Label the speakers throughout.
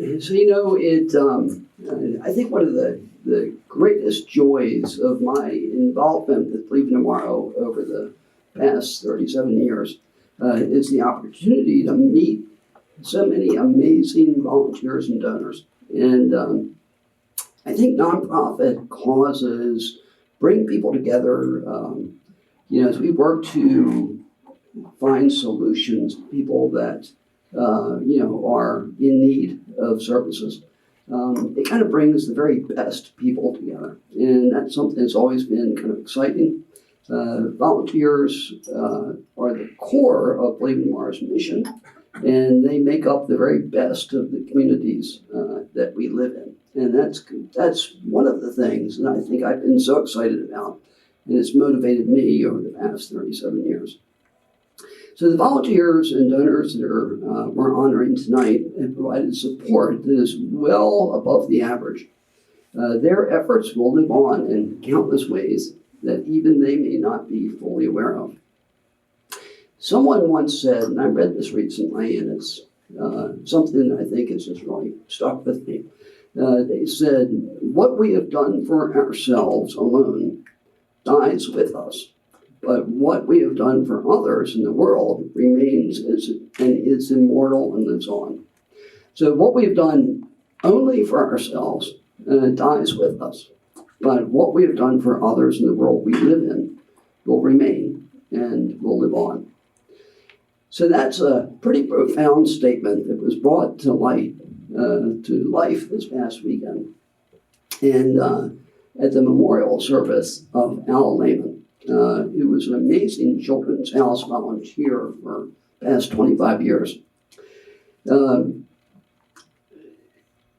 Speaker 1: So, I think one of the greatest joys of my involvement with Believe Tomorrow over the past 37 years is the opportunity to meet so many amazing volunteers and donors. And I think nonprofit causes bring people together, as we work to find solutions to people that, are in need of services. It kind of brings the very best people together. And that's something that's always been kind of exciting. Volunteers are the core of Believe Tomorrow's mission, and they make up the very best of the communities that we live in. And that's one of the things that I think I've been so excited about, and it's motivated me over the past 37 years. So the volunteers and donors that we're honoring tonight have provided support that is well above the average. Their efforts will live on in countless ways that even they may not be fully aware of. Someone once said, and I read this recently, and it's something I think has just really stuck with me. They said, what we have done for ourselves alone dies with us, but what we have done for others in the world remains and is immortal and lives on. So what we have done only for ourselves dies with us, but what we have done for others in the world we live in will remain and will live on. So that's a pretty profound statement that was brought to life this past weekend. And at the memorial service of Al Lehman, who was an amazing Children's House volunteer for the past 25 years.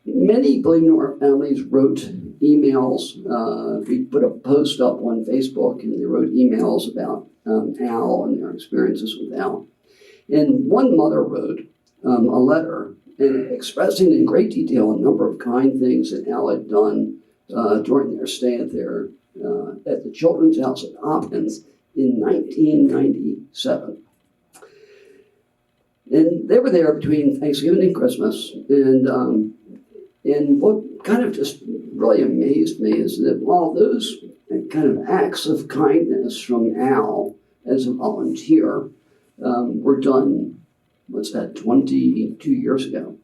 Speaker 1: Many Believe Tomorrow families wrote emails. We put a post up on Facebook, and they wrote emails about Al and their experiences with Al. And one mother wrote a letter expressing in great detail a number of kind things that Al had done during their stay at the Children's House at Hopkins in 1997. And they were there between Thanksgiving and Christmas. And what kind of just really amazed me is that while those kind of acts of kindness from Al as a volunteer were done, 22 years ago.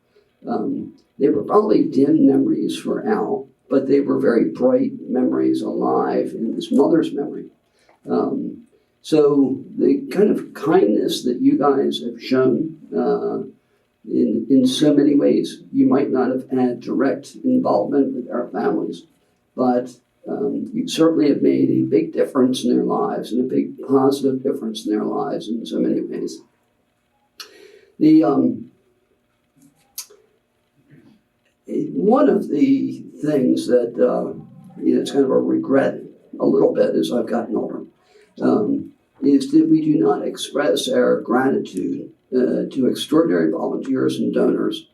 Speaker 1: They were probably dim memories for Al, but they were very bright memories alive in his mother's memory. So the kind of kindness that you guys have shown in so many ways, you might not have had direct involvement with our families, but you certainly have made a big difference in their lives and a big positive difference in their lives in so many ways. One of the things that it's kind of a regret a little bit as I've gotten older is that we do not express our gratitude to extraordinary volunteers and donors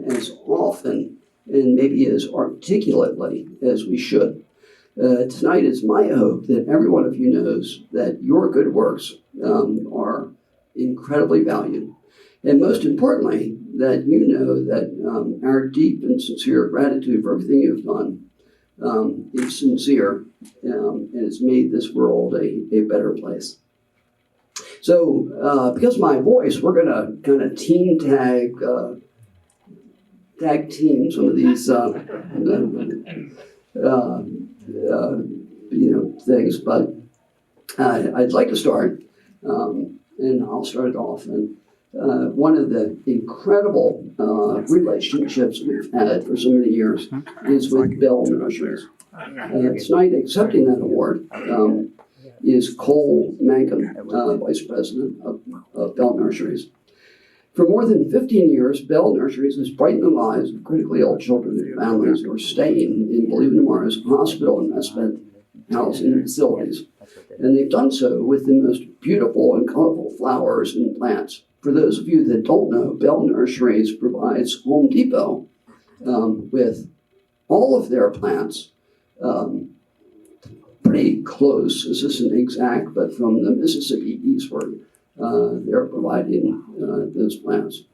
Speaker 1: as often and maybe as articulately as we should. Tonight it's my hope that every one of you knows that your good works are incredibly valued. And most importantly, that you know that our deep and sincere gratitude for everything you've done is sincere and it's made this world a better place. So because of my voice, we're going to kind of tag team some of these things, but I'd like to start, and I'll start it off. And one of the incredible relationships we've had for so many years is with Bell Nurseries. Tonight, accepting that award is Cole Mankin, Vice President of Bell Nurseries. For more than 15 years, Bell Nurseries has brightened the lives of critically ill children and families who are staying in Believe Tomorrow's hospital and respite housing facilities. And they've done so with the most beautiful and colorful flowers and plants. For those of you that don't know, Bell Nurseries provides Home Depot with all of their plants, pretty close, this isn't exact, but from the Mississippi eastward, they're providing those plants.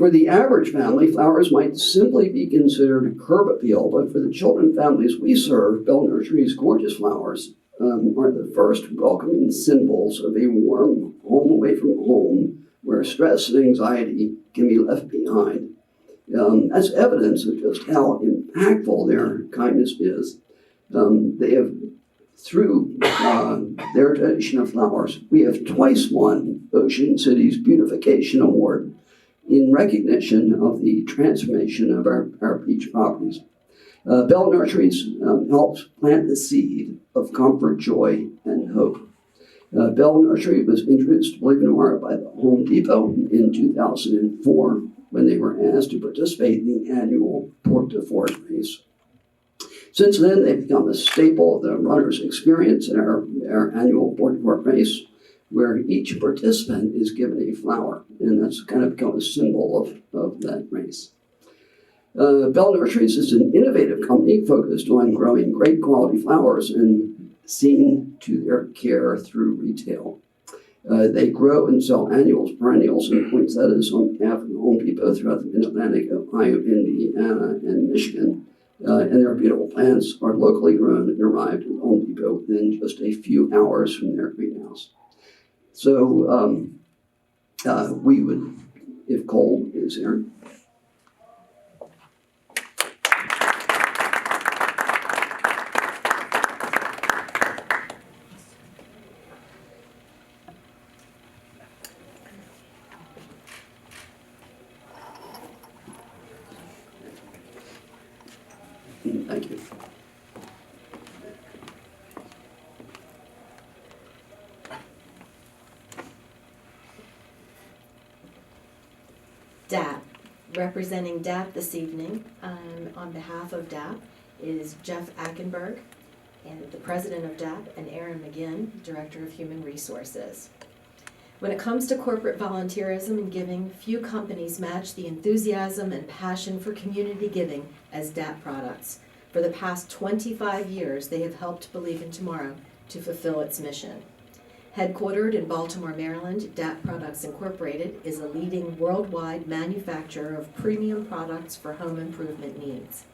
Speaker 1: For the average family, flowers might simply be considered curb appeal, but for the children families we serve, Bell Nursery's gorgeous flowers are the first welcoming symbols of a warm home away from home where stress and anxiety can be left behind. That's evidence of just how impactful their kindness is. They have, through their donation of flowers, we have twice won Ocean City's Beautification Award in recognition of the transformation of our beach properties. Bell Nurseries helps plant the seed of comfort, joy, and hope. Bell Nursery was introduced, believe it or not, by the Home Depot in 2004 when they were asked to participate in the annual Port to Fort race. Since then, they've become a staple of the runner's experience in our annual Port to Fort race, where each participant is given a flower, and that's kind of become a symbol of that race. Bell Nurseries is an innovative company focused on growing great quality flowers and seeing to their care through retail. They grow and sell annuals, perennials, and poinsettias on behalf of the Home Depot throughout the Mid-Atlantic, Ohio, Indiana, and Michigan. And their beautiful plants are locally grown and arrived at the Home Depot within just a few hours from their greenhouse. So we would, if Cole is here. Thank you.
Speaker 2: DAP. Representing DAP this evening on behalf of DAP is Jeff Ackenberg, and the president of DAP, and Aaron McGinn, director of human resources. When it comes to corporate volunteerism and giving, few companies match the enthusiasm and passion for community giving as DAP products. For the past 25 years, they have helped Believe in Tomorrow to fulfill its mission. Headquartered in Baltimore, Maryland, DAP Products Incorporated is a leading worldwide manufacturer of premium products for home improvement needs.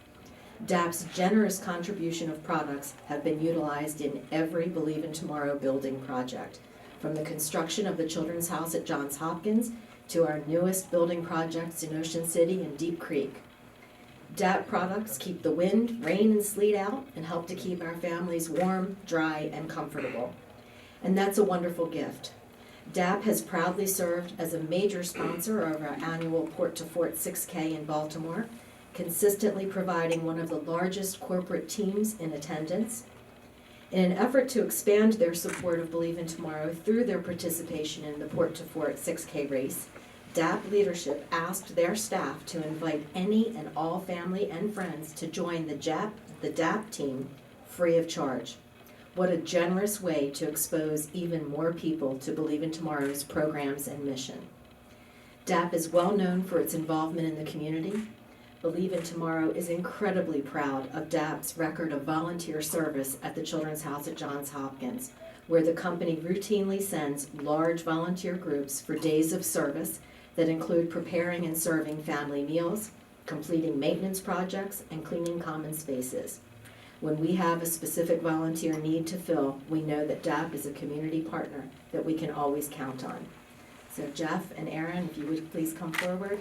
Speaker 2: DAP's generous contribution of products have been utilized in every Believe in Tomorrow building project, from the construction of the Children's House at Johns Hopkins to our newest building projects in Ocean City and Deep Creek. DAP products keep the wind, rain, and sleet out and help to keep our families warm, dry, and comfortable. And that's a wonderful gift. DAP has proudly served as a major sponsor of our annual Port to Fort 6K in Baltimore, consistently providing one of the largest corporate teams in attendance. In an effort to expand their support of Believe in Tomorrow through their participation in the Port to Fort 6K race, DAP leadership asked their staff to invite any and all family and friends to join the DAP team free of charge. What a generous way to expose even more people to Believe in Tomorrow's programs and mission. DAP is well known for its involvement in the community. Believe in Tomorrow is incredibly proud of DAP's record of volunteer service at the Children's House at Johns Hopkins, where the company routinely sends large volunteer groups for days of service that include preparing and serving family meals, completing maintenance projects, and cleaning common spaces. When we have a specific volunteer need to fill, we know that DAP is a community partner that we can always count on. So Jeff and Aaron, if you would please come forward.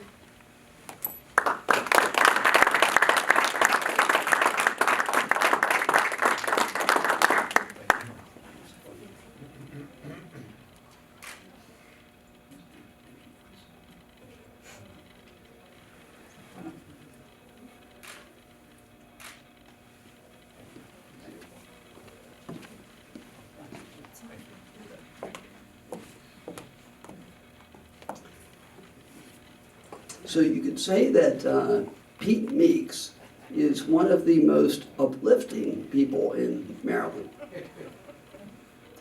Speaker 1: So you could say that Pete Meeks is one of the most uplifting people in Maryland.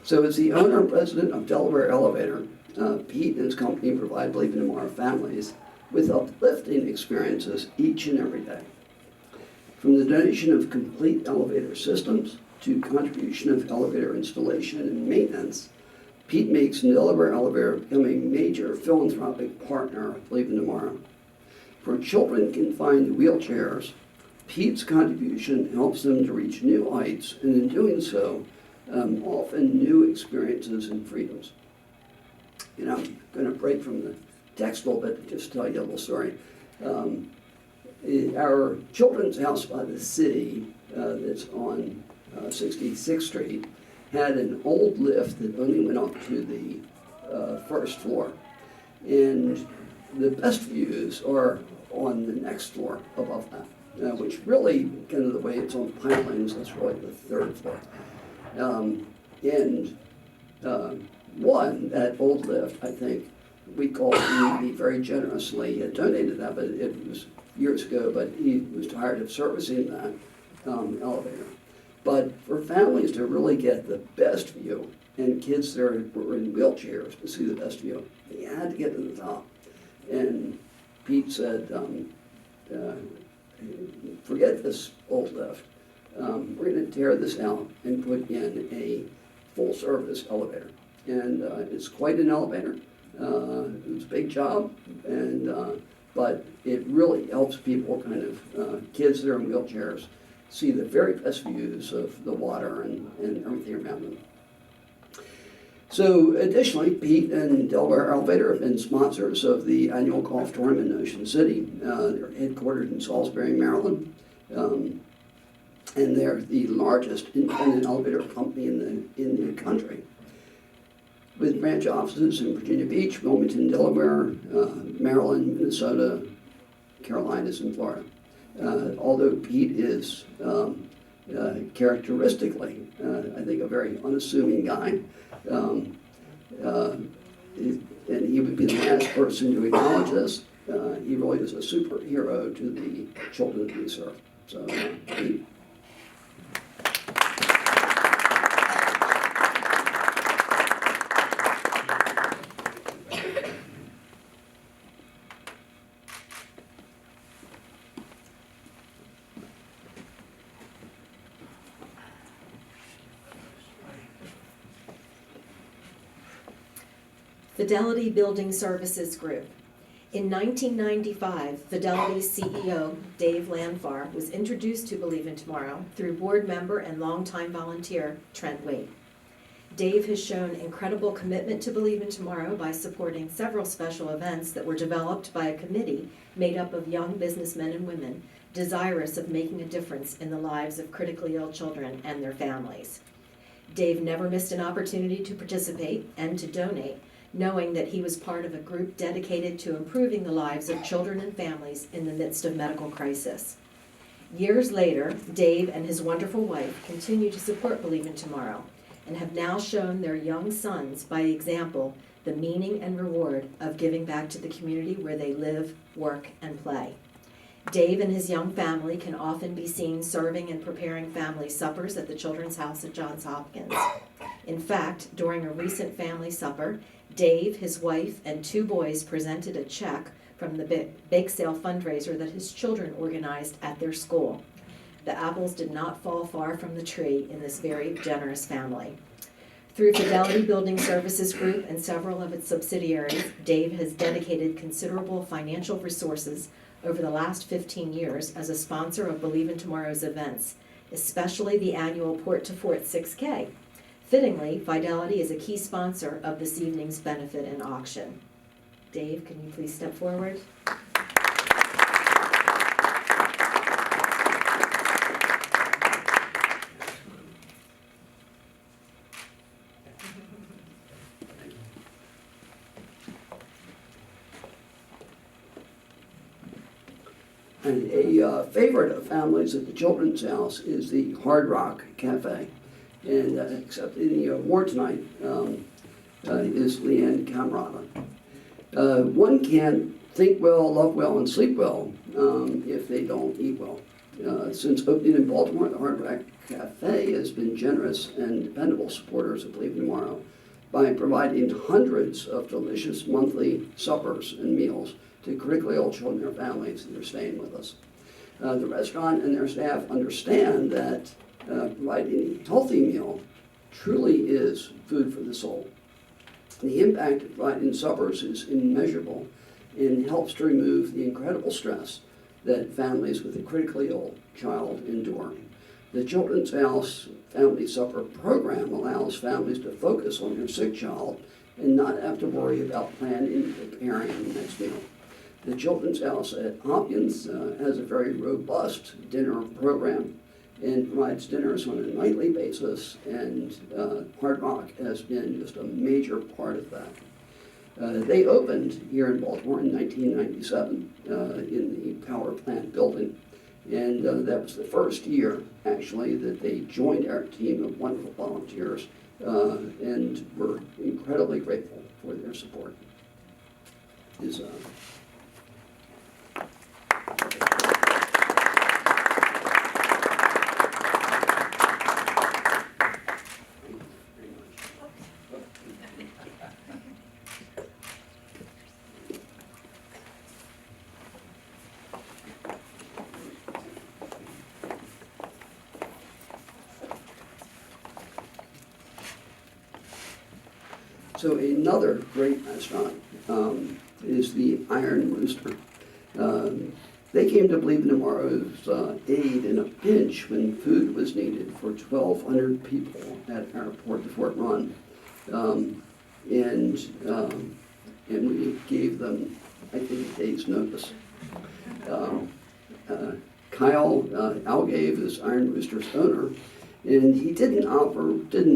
Speaker 1: So as the owner and president of Delaware Elevator, Pete and his company provide Believe in Tomorrow families with uplifting experiences each and every day. From the donation of complete elevator systems to contribution of elevator installation and maintenance, Pete Meeks and Delaware Elevator become a major philanthropic partner of Believe in Tomorrow. For children confined to wheelchairs, Pete's contribution helps them to reach new heights, and in doing so, often new experiences and freedoms. And I'm going to break from the text a little bit to just tell you a little story. Our children's house by the city that's on 66th Street had an old lift that only went up to the first floor. And the best views are on the next floor above that, which really, kind of the way it's on pilings, that's really the third floor. That old lift, I think, we called he very generously donated that, but it was years ago, but he was tired of servicing that elevator. But for families to really get the best view, and kids that were in wheelchairs to see the best view, they had to get to the top. And Pete said, forget this old lift. We're going to tear this out and put in a full-service elevator. And it's quite an elevator. It was a big job, but it really helps people kids that are in wheelchairs, see the very best views of the water and everything around them. So additionally, Pete and Delaware Elevator have been sponsors of the annual golf tournament in Ocean City. They're headquartered in Salisbury, Maryland. And they're the largest independent elevator company in the country, with branch offices in Virginia Beach, Wilmington, Delaware, Maryland, Minnesota, Carolinas, and Florida. Although Pete is characteristically, I think, a very unassuming guy, and he would be the last person to acknowledge this. He really is a superhero to the children that we serve. So, Pete.
Speaker 2: Fidelity Building Services Group. In 1995, Fidelity's CEO, Dave Lanfar, was introduced to Believe in Tomorrow through board member and longtime volunteer Trent Waite. Dave has shown incredible commitment to Believe in Tomorrow by supporting several special events that were developed by a committee made up of young businessmen and women desirous of making a difference in the lives of critically ill children and their families. Dave never missed an opportunity to participate and to donate, knowing that he was part of a group dedicated to improving the lives of children and families in the midst of medical crisis. Years later, Dave and his wonderful wife continue to support Believe in Tomorrow and have now shown their young sons by example the meaning and reward of giving back to the community where they live, work, and play. Dave and his young family can often be seen serving and preparing family suppers at the Children's House at Johns Hopkins. In fact, during a recent family supper, Dave, his wife, and 2 boys presented a check from the bake sale fundraiser that his children organized at their school. The apples did not fall far from the tree in this very generous family. Through Fidelity Building Services Group and several of its subsidiaries, Dave has dedicated considerable financial resources over the last 15 years as a sponsor of Believe in Tomorrow's events, especially the annual Port to Fort 6K. Fittingly, Fidelity is a key sponsor of this evening's benefit and auction. Dave, can you please step forward?
Speaker 1: And a favorite of families at the Children's House is the Hard Rock Cafe. And accepting the award tonight is Leanne Camerata. One can't think well, love well, and sleep well if they don't eat well. Since opening in Baltimore, the Hard Rock Cafe has been generous and dependable supporters of Believe in Tomorrow by providing hundreds of delicious monthly suppers and meals to critically ill children and their families that are staying with us. The restaurant and their staff understand that providing a healthy meal truly is food for the soul. The impact of providing suppers is immeasurable, and helps to remove the incredible stress that families with a critically ill child endure. The Children's House Family Supper program allows families to focus on their sick child and not have to worry about planning and preparing the next meal. The Children's House at Hopkins has a very robust dinner program and provides dinners on a nightly basis, and Hard Rock has been just a major part of that. They opened here in Baltimore in 1997 in the power plant building, and that was the first year, actually, that they joined our team of wonderful volunteers, and we're incredibly grateful for their support. So another great restaurant is the Iron Rooster. They came to Believe in Tomorrow's aid in a pinch when food was needed for 1,200 people at our Port to Fort Run. And we gave them, I think, a day's notice. Kyle Algave is Iron Rooster's owner, and he didn't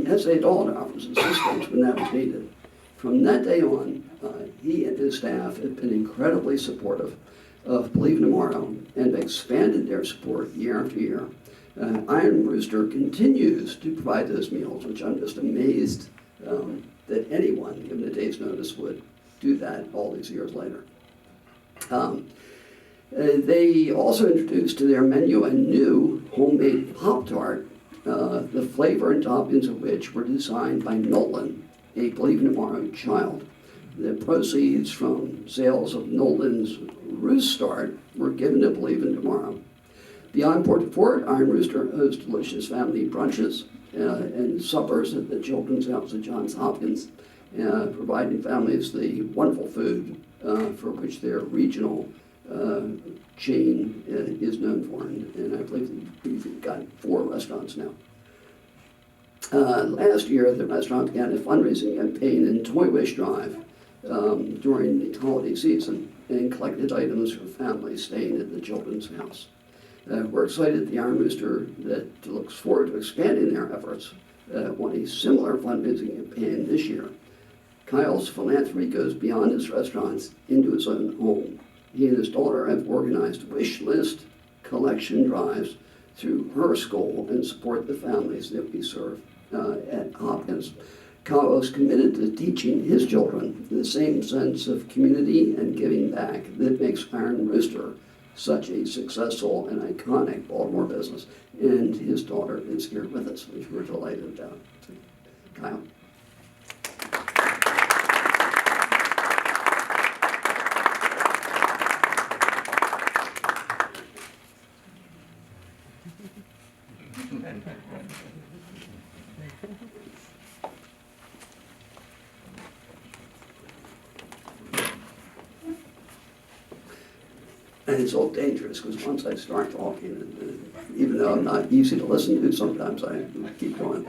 Speaker 1: hesitate at all to offer his assistance when that was needed. From that day on, he and his staff have been incredibly supportive of Believe in Tomorrow and expanded their support year after year. Iron Rooster continues to provide those meals, which I'm just amazed that anyone, given a day's notice, would do that all these years later. They also introduced to their menu a new homemade Pop-Tart, the flavor and toppings of which were designed by Nolan, a Believe in Tomorrow child. The proceeds from sales of Nolan's Rooster were given to Believe in Tomorrow. Beyond Port to Fort, Iron Rooster hosts delicious family brunches and suppers at the Children's House at Johns Hopkins, providing families the wonderful food for which their regional chain is known for, and I believe we've got 4 restaurants now. Last year, the restaurant began a fundraising campaign and Toy Wish Drive during the holiday season and collected items for families staying at the Children's House. We're excited at the Iron Rooster that looks forward to expanding their efforts on a similar fundraising campaign this year. Kyle's philanthropy goes beyond his restaurants into his own home. He and his daughter have organized wish list collection drives through her school and support the families that we serve at Hopkins. Kyle is committed to teaching his children the same sense of community and giving back that makes Iron Rooster such a successful and iconic Baltimore business. And his daughter is here with us, which we're delighted about. Kyle. And it's all dangerous because once I start talking, even though I'm not easy to listen to, sometimes I keep going.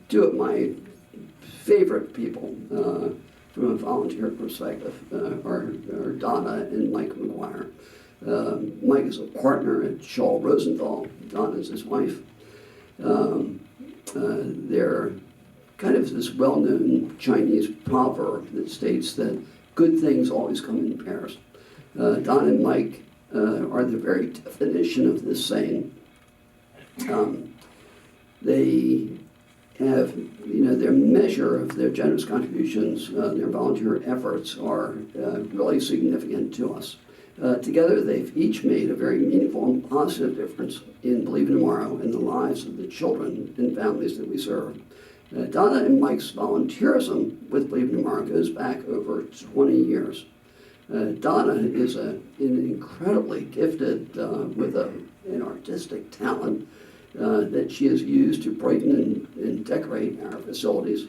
Speaker 1: Two of my favorite people from a volunteer perspective are Donna and Mike McGuire. Mike is a partner at Shaw Rosenthal. Donna is his wife. They're kind of this well-known Chinese proverb that states that good things always come in pairs. Don and Mike are the very definition of this saying. They have, their measure of their generous contributions, their volunteer efforts are really significant to us. Together, they've each made a very meaningful and positive difference in Believe in Tomorrow and the lives of the children and families that we serve. Donna and Mike's volunteerism with Believe in Tomorrow goes back over 20 years. Donna is an incredibly gifted with an artistic talent that she has used to brighten and decorate our facilities.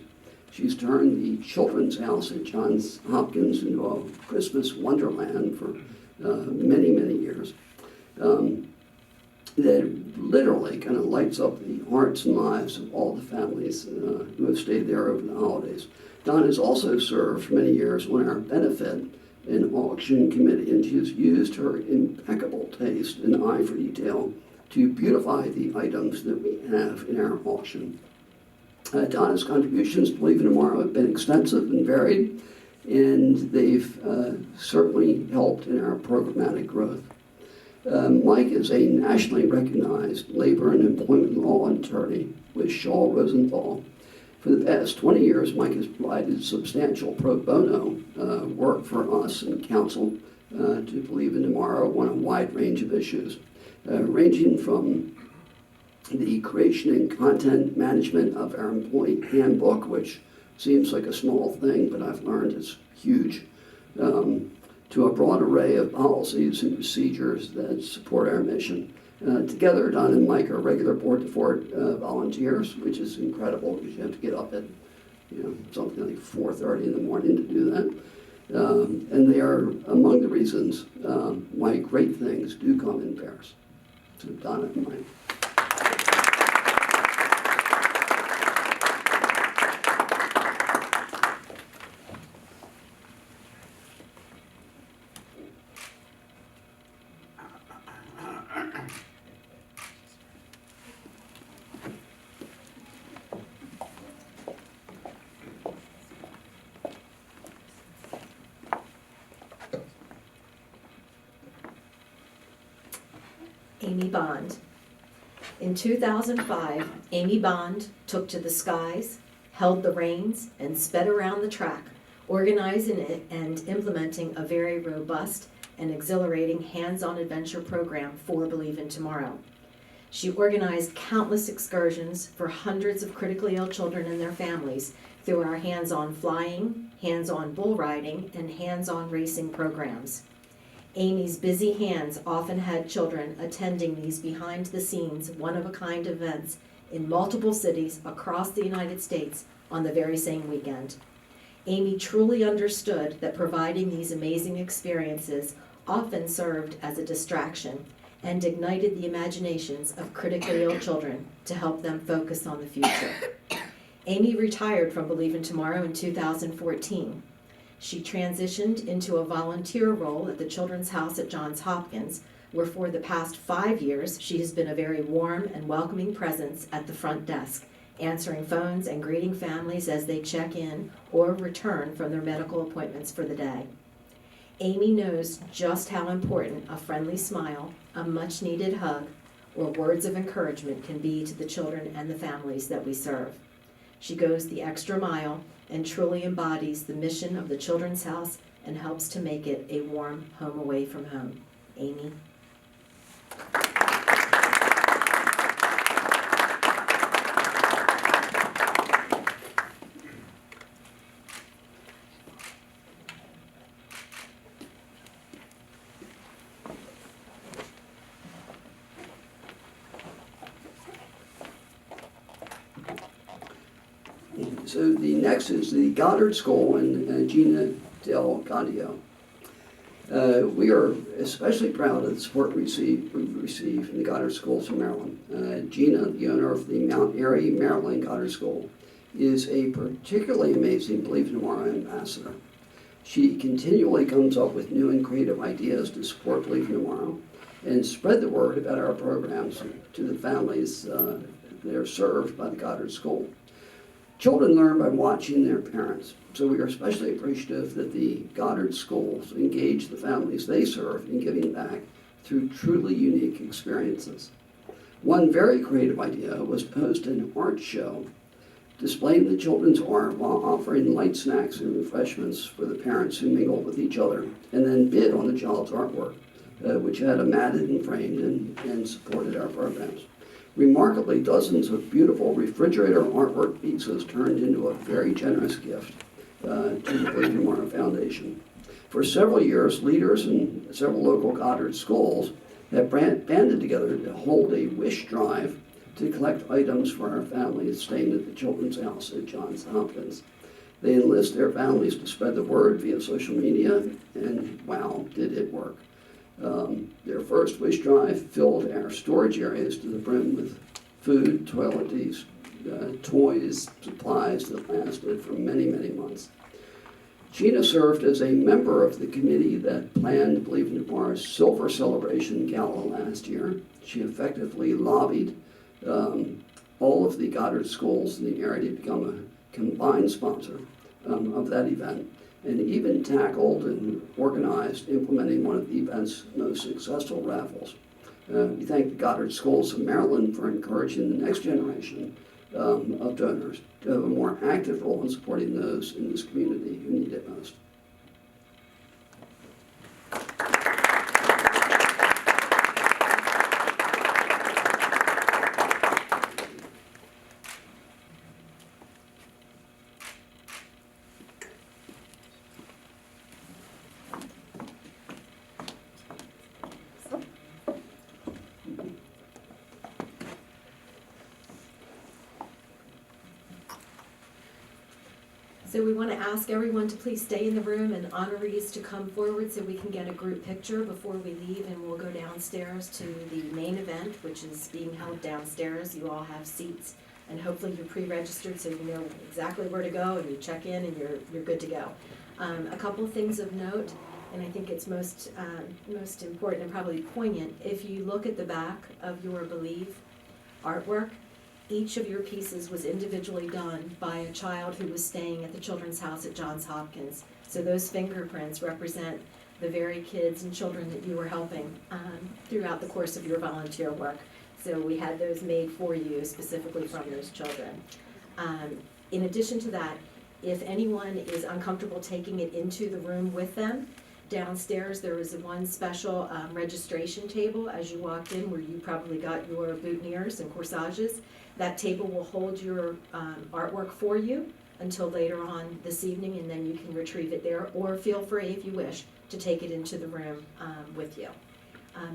Speaker 1: She's turned the children's house at Johns Hopkins into a Christmas wonderland for many, many years. That literally kind of lights up the hearts and lives of all the families who have stayed there over the holidays. Dawn has also served for many years on our benefit and auction committee, and she has used her impeccable taste and eye for detail to beautify the items that we have in our auction. Donna's contributions to Believe in Tomorrow have been extensive and varied, and they've certainly helped in our programmatic growth. Mike is a nationally recognized labor and employment law attorney with Shaw Rosenthal. For the past 20 years, Mike has provided substantial pro bono work for us and counsel to Believe in Tomorrow on a wide range of issues, ranging from the creation and content management of our employee handbook, which seems like a small thing, but I've learned it's huge, to a broad array of policies and procedures that support our mission. Together, Don and Mike are regular board-to-board volunteers, which is incredible because you have to get up at something like 4:30 in the morning to do that. And they are among the reasons why great things do come in pairs. So Donna and Mike.
Speaker 2: Amy Bond. In 2005, Amy Bond took to the skies, held the reins, and sped around the track, organizing and implementing a very robust and exhilarating hands-on adventure program for Believe in Tomorrow. She organized countless excursions for hundreds of critically ill children and their families through our hands-on flying, hands-on bull riding, and hands-on racing programs. Amy's busy hands often had children attending these behind-the-scenes, one-of-a-kind events in multiple cities across the United States on the very same weekend. Amy truly understood that providing these amazing experiences often served as a distraction and ignited the imaginations of critically ill children to help them focus on the future. Amy retired from Believe in Tomorrow in 2014. She transitioned into a volunteer role at the Children's House at Johns Hopkins, where for the past 5 years she has been a very warm and welcoming presence at the front desk, answering phones and greeting families as they check in or return from their medical appointments for the day. Amy knows just how important a friendly smile, a much-needed hug, or words of encouragement can be to the children and the families that we serve. She goes the extra mile and truly embodies the mission of the Children's House and helps to make it a warm home away from home. Amy.
Speaker 1: So the next is the Goddard School and Gina Del Gaudio. We are especially proud of the support we receive from the Goddard Schools in Maryland. Gina, the owner of the Mount Airy, Maryland Goddard School, is a particularly amazing Believe in Tomorrow ambassador. She continually comes up with new and creative ideas to support Believe in Tomorrow and spread the word about our programs to the families that are served by the Goddard School. Children learn by watching their parents, so we are especially appreciative that the Goddard Schools engage the families they serve in giving back through truly unique experiences. One very creative idea was to host an art show displaying the children's art while offering light snacks and refreshments for the parents who mingled with each other, and then bid on the child's artwork, which had a matted and framed and supported our programs. Remarkably, dozens of beautiful refrigerator artwork pieces turned into a very generous gift to the Believe in Tomorrow Foundation. For several years, leaders in several local Goddard schools have banded together to hold a wish drive to collect items for our families staying at the Children's House at Johns Hopkins. They enlist their families to spread the word via social media, and wow, did it work. Their first wish drive filled our storage areas to the brim with food, toiletries, toys, supplies that lasted for many, many months. Gina served as a member of the committee that planned Believe in Tomorrow's Silver Celebration Gala last year. She effectively lobbied all of the Goddard schools in the area to become a combined sponsor of that event, and even tackled and organized implementing one of the event's most successful raffles. We thank the Goddard schools of Maryland for encouraging the next generation of donors to have a more active role in supporting those in this community who need it most.
Speaker 2: So we want to ask everyone to please stay in the room and honorees to come forward so we can get a group picture before we leave, and we'll go downstairs to the main event, which is being held downstairs. You all have seats, and hopefully you're pre-registered so you know exactly where to go, and you check in and you're good to go. A couple of things of note, and I think it's most important and probably poignant. If you look at the back of your Believe artwork, each of your pieces was individually done by a child who was staying at the Children's House at Johns Hopkins. So those fingerprints represent the very kids and children that you were helping throughout the course of your volunteer work. So we had those made for you specifically from those children. In addition to that, if anyone is uncomfortable taking it into the room with them, downstairs there was one special registration table as you walked in, where you probably got your boutonnieres and corsages. That table will hold your artwork for you until later on this evening, and then you can retrieve it there, or feel free, if you wish, to take it into the room with you.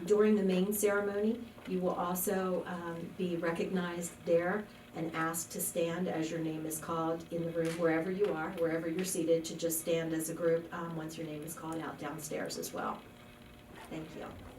Speaker 2: During the main ceremony, you will also be recognized there and asked to stand as your name is called in the room, wherever you are, wherever you're seated, to just stand as a group once your name is called out downstairs as well. Thank you.